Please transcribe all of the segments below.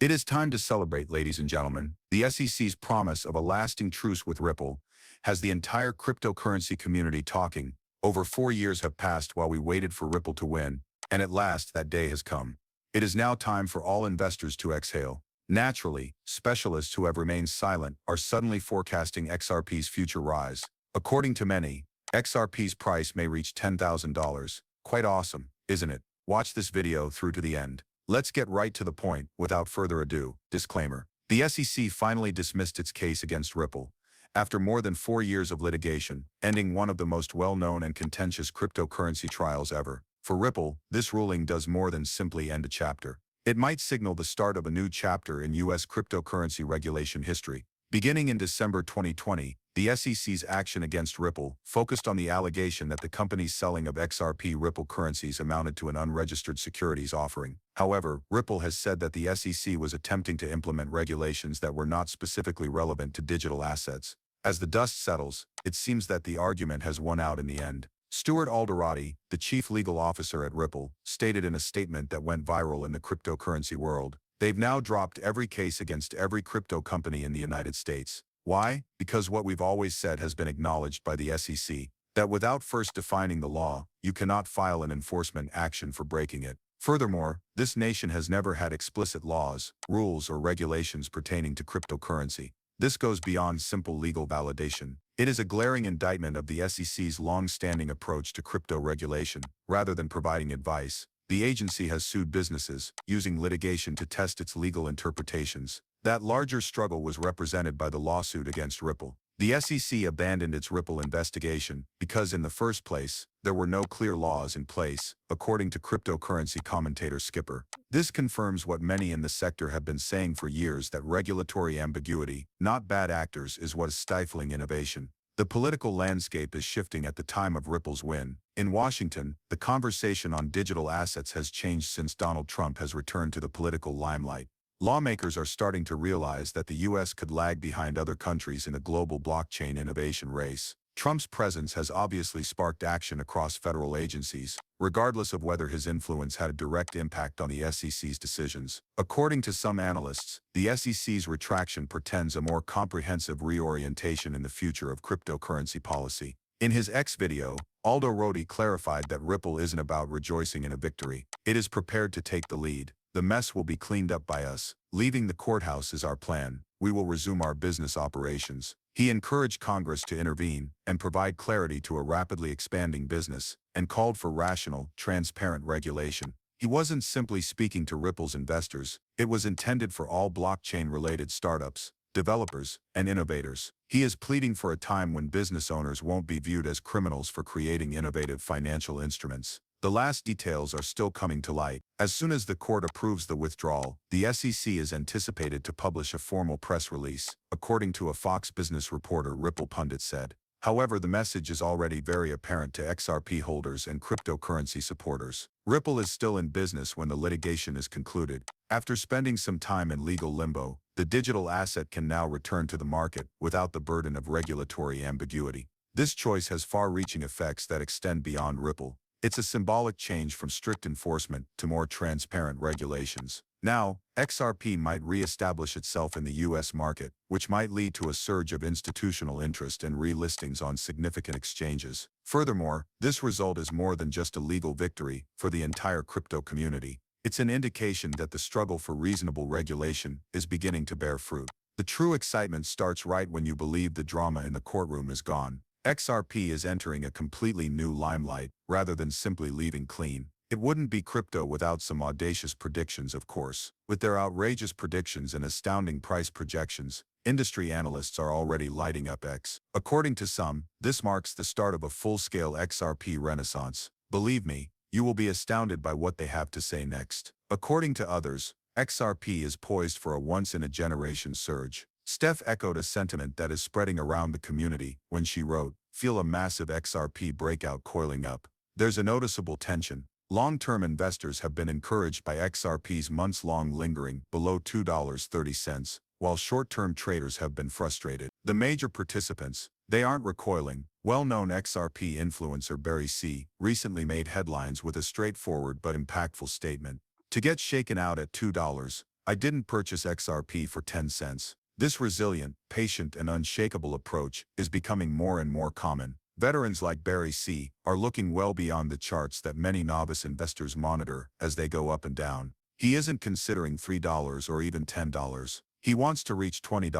It is time to celebrate, ladies and gentlemen. The SEC's promise of a lasting truce with Ripple has the entire cryptocurrency community talking. Over 4 years have passed while we waited for Ripple to win, and at last that day has come. It is now time for all investors to exhale. Naturally, specialists who have remained silent are suddenly forecasting XRP's future rise. According to many, XRP's price may reach $10,000. Quite awesome, isn't it? Watch this video through to the end. Let's get right to the point without further ado. Disclaimer. The SEC finally dismissed its case against Ripple after more than 4 years of litigation, ending one of the most well-known and contentious cryptocurrency trials ever. For Ripple, this ruling does more than simply end a chapter. It might signal the start of a new chapter in U.S. cryptocurrency regulation history. Beginning in December 2020, the SEC's action against Ripple focused on the allegation that the company's selling of XRP Ripple currencies amounted to an unregistered securities offering. However, Ripple has said that the SEC was attempting to implement regulations that were not specifically relevant to digital assets. As the dust settles, it seems that the argument has won out in the end. Stuart Alderoty, the chief legal officer at Ripple, stated in a statement that went viral in the cryptocurrency world, "They've now dropped every case against every crypto company in the United States. Why? Because what we've always said has been acknowledged by the SEC, that without first defining the law, you cannot file an enforcement action for breaking it. Furthermore, this nation has never had explicit laws, rules, or regulations pertaining to cryptocurrency. This goes beyond simple legal validation. It is a glaring indictment of the SEC's long-standing approach to crypto regulation. Rather than providing advice, the agency has sued businesses, using litigation to test its legal interpretations. That larger struggle was represented by the lawsuit against Ripple. The SEC abandoned its Ripple investigation because, in the first place, there were no clear laws in place, according to cryptocurrency commentator Skipper. This confirms what many in the sector have been saying for years, that regulatory ambiguity, not bad actors, is what is stifling innovation. The political landscape is shifting at the time of Ripple's win. In Washington, the conversation on digital assets has changed since Donald Trump has returned to the political limelight. Lawmakers are starting to realize that the U.S. could lag behind other countries in a global blockchain innovation race. Trump's presence has obviously sparked action across federal agencies, regardless of whether his influence had a direct impact on the SEC's decisions. According to some analysts, the SEC's retraction portends a more comprehensive reorientation in the future of cryptocurrency policy. In his X video, Alderoty clarified that Ripple isn't about rejoicing in a victory. It is prepared to take the lead. "The mess will be cleaned up by us. Leaving the courthouse is our plan. We will resume our business operations." He encouraged Congress to intervene and provide clarity to a rapidly expanding business, and called for rational, transparent regulation. He wasn't simply speaking to Ripple's investors. It was intended for all blockchain-related startups, developers, and innovators. He is pleading for a time when business owners won't be viewed as criminals for creating innovative financial instruments. The last details are still coming to light. As soon as the court approves the withdrawal, the SEC is anticipated to publish a formal press release, according to a Fox Business reporter. Ripple pundit said. However, the message is already very apparent to XRP holders and cryptocurrency supporters. Ripple is still in business when the litigation is concluded. After spending some time in legal limbo, the digital asset can now return to the market without the burden of regulatory ambiguity. This choice has far-reaching effects that extend beyond Ripple. It's a symbolic change from strict enforcement to more transparent regulations. Now, XRP might re-establish itself in the U.S. market, which might lead to a surge of institutional interest and relistings on significant exchanges. Furthermore, this result is more than just a legal victory for the entire crypto community. It's an indication that the struggle for reasonable regulation is beginning to bear fruit. The true excitement starts right when you believe the drama in the courtroom is gone. XRP is entering a completely new limelight, rather than simply leaving clean. It wouldn't be crypto without some audacious predictions, of course. With their outrageous predictions and astounding price projections, industry analysts are already lighting up X. According to some, this marks the start of a full-scale XRP renaissance. Believe me, you will be astounded by what they have to say next. According to others, XRP is poised for a once-in-a-generation surge. Steph echoed a sentiment that is spreading around the community when she wrote, "Feel a massive XRP breakout coiling up." There's a noticeable tension. Long-term investors have been encouraged by XRP's months-long lingering below $2.30, while short-term traders have been frustrated. The major participants, they aren't recoiling. Well-known XRP influencer Barry C. recently made headlines with a straightforward but impactful statement. To get shaken out at $2, I didn't purchase XRP for 10 cents. This resilient, patient, and unshakable approach is becoming more and more common. Veterans like Barry C. are looking well beyond the charts that many novice investors monitor as they go up and down. He isn't considering $3 or even $10. He wants to reach $20,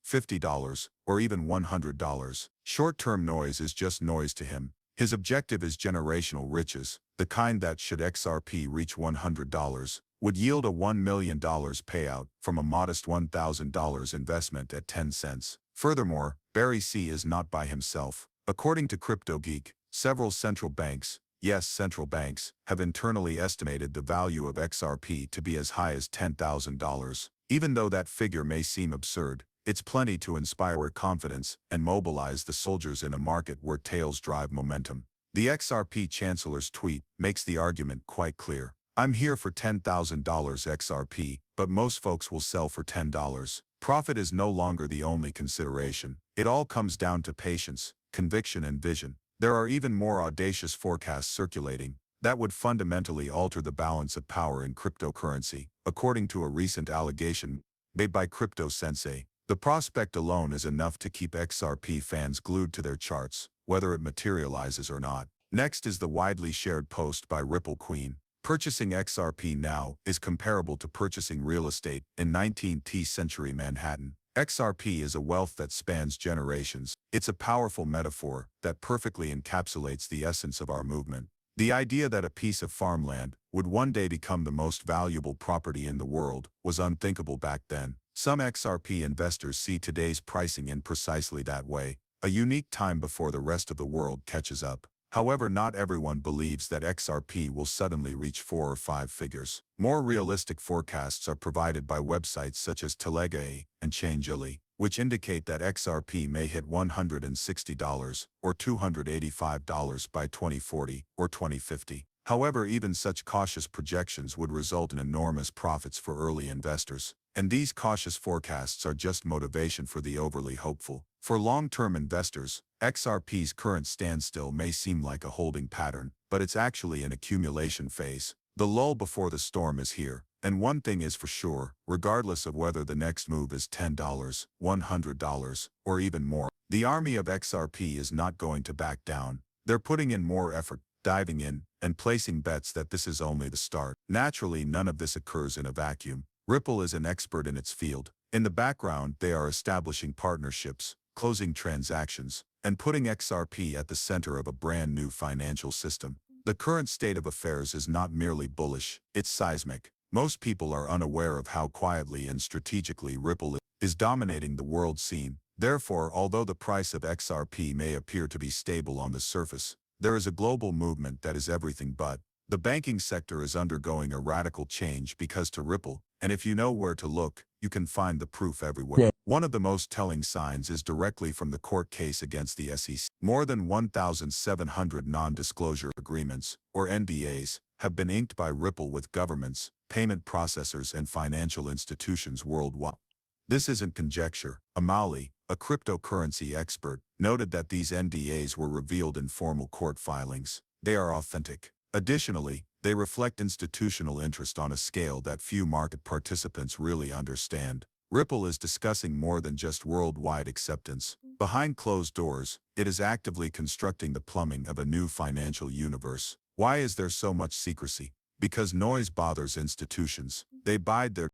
$50, or even $100. Short-term noise is just noise to him. His objective is generational riches, the kind that, should XRP reach $100, would yield a $1 million payout from a modest $1,000 investment at 10 cents. Furthermore, Barry C. is not by himself. According to CryptoGeek, several central banks, yes, central banks, have internally estimated the value of XRP to be as high as $10,000. Even though that figure may seem absurd, it's plenty to inspire confidence and mobilize the soldiers in a market where tails drive momentum. The XRP chancellor's tweet makes the argument quite clear. I'm here for $10,000 XRP, but most folks will sell for $10. Profit is no longer the only consideration. It all comes down to patience, conviction, and vision. There are even more audacious forecasts circulating that would fundamentally alter the balance of power in cryptocurrency, according to a recent allegation made by Crypto Sensei. The prospect alone is enough to keep XRP fans glued to their charts, whether it materializes or not. Next is the widely shared post by Ripple Queen. Purchasing XRP now is comparable to purchasing real estate in 19th century Manhattan. XRP is a wealth that spans generations. It's a powerful metaphor that perfectly encapsulates the essence of our movement. The idea that a piece of farmland would one day become the most valuable property in the world was unthinkable back then. Some XRP investors see today's pricing in precisely that way, a unique time before the rest of the world catches up. However, not everyone believes that XRP will suddenly reach 4 or 5 figures. More realistic forecasts are provided by websites such as Telega and Changelly, which indicate that XRP may hit $160 or $285 by 2040 or 2050. However, even such cautious projections would result in enormous profits for early investors. And these cautious forecasts are just motivation for the overly hopeful. For long-term investors, XRP's current standstill may seem like a holding pattern, but it's actually an accumulation phase. The lull before the storm is here, and one thing is for sure, regardless of whether the next move is $10, $100, or even more, the army of XRP is not going to back down. They're putting in more effort, diving in, and placing bets that this is only the start. Naturally, none of this occurs in a vacuum. Ripple is an expert in its field. In the background, they are establishing partnerships, closing transactions, and putting XRP at the center of a brand new financial system. The current state of affairs is not merely bullish, it's seismic. Most people are unaware of how quietly and strategically Ripple is dominating the world scene. Therefore, although the price of XRP may appear to be stable on the surface, there is a global movement that is everything but. The banking sector is undergoing a radical change because to Ripple, and if you know where to look, you can find the proof everywhere. Yeah. One of the most telling signs is directly from the court case against the SEC. More than 1,700 non-disclosure agreements, or NDAs, have been inked by Ripple with governments, payment processors, and financial institutions worldwide. This isn't conjecture. Amali, a cryptocurrency expert, noted that these NDAs were revealed in formal court filings. They are authentic. Additionally, they reflect institutional interest on a scale that few market participants really understand. Ripple is discussing more than just worldwide acceptance. Behind closed doors, it is actively constructing the plumbing of a new financial universe. Why is there so much secrecy? Because noise bothers institutions. They bide their